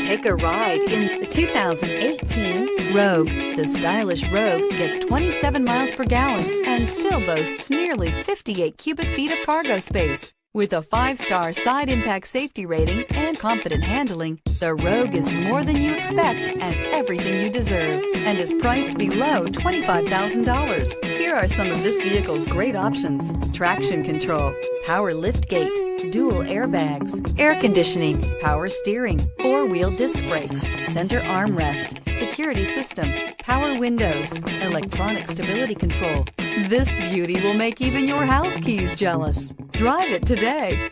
Take a ride in the 2018 Rogue. The stylish Rogue gets 27 miles per gallon and still boasts nearly 58 cubic feet of cargo space. With a 5-star side impact safety rating and confident handling, the Rogue is more than you expect and everything you deserve, and is priced below $25,000. Here are some of this vehicle's great options: traction control, power lift gate, dual airbags, air conditioning, power steering, 4-wheel disc brakes, center armrest, security system, power windows, electronic stability control. This beauty will make even your house keys jealous. Drive it today.